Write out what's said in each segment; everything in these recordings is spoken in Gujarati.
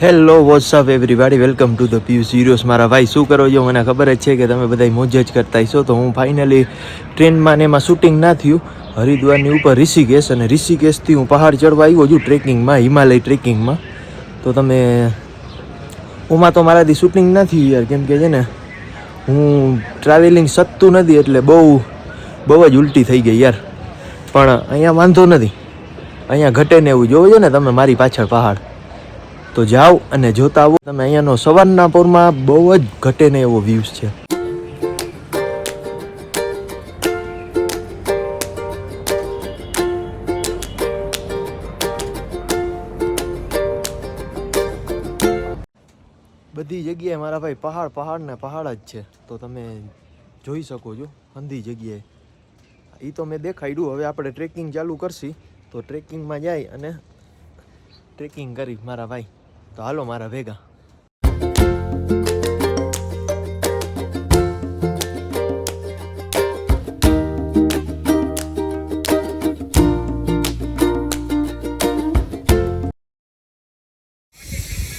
Hello what's up everybody, welcome to the પીયુસ હીરોઝ. મારા ભાઈ શું કરો છો? મને ખબર જ છે કે તમે બધા મોજ જ કરતા હશો. તો હું ફાઇનલી ટ્રેનમાં ને એમાં શૂટિંગ ના થયું હરિદ્વારની ઉપર ઋષિકેશ, અને ઋષિકેશથી હું પહાડ ચડવા આવ્યો છું ટ્રેકિંગમાં, હિમાલય ટ્રેકિંગમાં. તો તમે ઓમાં તો મારાથી શૂટિંગ ના થયું યાર, કેમ કે છે ને હું ટ્રાવેલિંગ શકતું નથી, એટલે બહુ જ ઉલટી થઈ ગઈ યાર. પણ અહીંયા વાંધો નથી, અહીંયા ઘટે ને એવું જોવો છો ને તમે મારી પાછળ પહાડ, તો જાઓ અને જોતા આવો તમે. અહીંયાનો સવારના પોરમાં બહુ જ ઘટે ને એવો વ્યૂઝ છે. બધી જગ્યાએ મારા ભાઈ પહાડ ને પહાડ જ છે. તો તમે જોઈ શકો છો બધી જગ્યાએ. એ તો મેં દેખાડ્યું. હવે આપણે ટ્રેકિંગ ચાલુ કરશી, તો ટ્રેકિંગમાં જાય અને ટ્રેકિંગ કરી મારા ભાઈ. તો હાલો મારા ભેગા.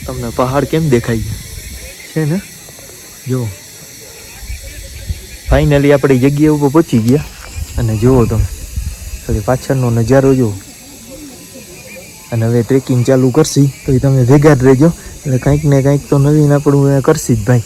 તમને પહાડ કેમ દેખાય છે ને? જો ફાઇનલી આપણી જગ્યા ઉપર પહોંચી ગયા, અને જુઓ તમે ખાલી પાછળનો નજારો જુઓ. અને હવે ટ્રેકિંગ ચાલુ કરશી, તો એ તમે ભેગા જ રહેજો. એટલે કંઈક ને કંઈક તો નવીન આપણું કરશી જ ભાઈ.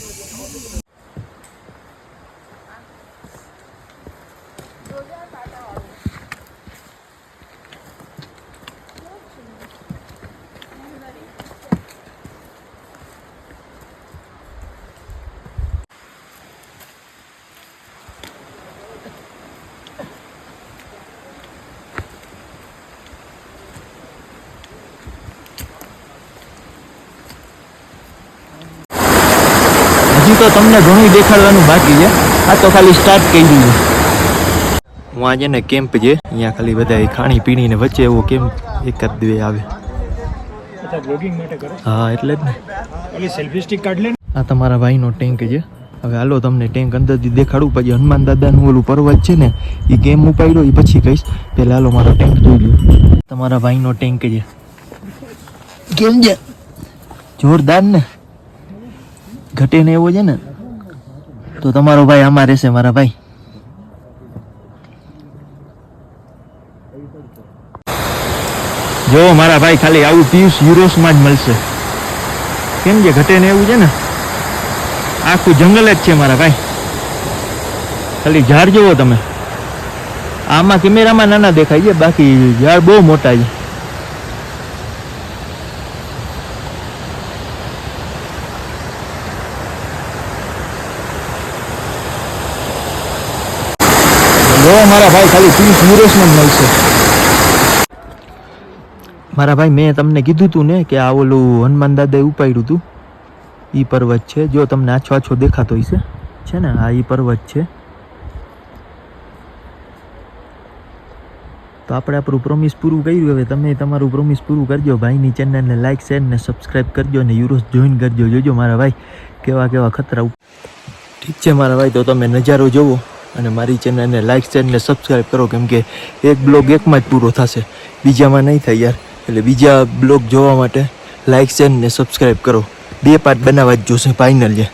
હજી તો તમને ઘણું દેખાડવાનું બાકી છે. આ તો ખાલી સ્ટાર્ટ કરી દીધું. હું આજે ને કેમ્પ છે, અહીંયા ખાલી બધા ખાણી પીણીને વચ્ચે એવો કેમ્પ એકાદ બે આવે. હા એટલે જ ને. સેલ્ફી સ્ટિક કાઢ લે. આ તમારા ભાઈનો ટેન્ક છે. હવે હાલો તમને ટેન્ક અંદરથી દેખાડું, પછી હનુમાન દાદાનું ઓલું પર્વત છે ને એ કેમ ઉપાડ્યો એ પછી કહીશ. પહેલાં હાલો મારો ટેન્ક જોઈ લો. તમારા ભાઈનો ટેન્ક છે. કેમ છે? જોરદાર ને. ઘટે ને એવો છે ને. તો તમારો ભાઈ આમાં રહેશે મારા ભાઈ. જો મારા ભાઈ ખાલી આવું પીયુસ હીરોઝમાં જ મળશે. કેમ છે? ઘટે ને એવું છે ને. આખું જંગલ જ છે મારા ભાઈ. ખાલી ઝાડ જોવો તમે. આમાં કેમેરામાં નાના દેખાય છે, બાકી ઝાડ બહુ મોટા છે. મારા ભાઈ ખાલી પીયુસ હીરોઝમાં જ મળશે. મારા ભાઈ મેં તમને કીધું હતું ને કે આ ઓલું હનુમાન દાદાએ ઉપાડ્યું હતું, એ પર્વત છે. જો તમને આછો આછો દેખાતો હશે છે ને, આ એ પર્વત છે. તો આપણે આપણું પ્રોમિસ પૂરું કર્યું. હવે તમે તમારું પ્રોમિસ પૂરું કરજો. ભાઈની ચેનલને લાઈક શેર ને સબસ્ક્રાઈબ કરજો, અને હીરોઝ જોઈન કરજો. જોજો મારા ભાઈ કેવા કેવા ખતરા. ઠીક છે મારા ભાઈ, તો તમે નજારો જોવો અને મારી ચેનલને લાઈક શેર ને સબસ્ક્રાઈબ કરો, કેમ કે એક બ્લોગ એકમાં જ પૂરો થશે, બીજામાં નહીં થાય યાર. એટલે બીજા બ્લોગ જોવા માટે લાઈક શેર ને સબસ્ક્રાઈબ કરો. 2 પાર્ટ બનાવવા જ જોશે ફાઇનલ છે.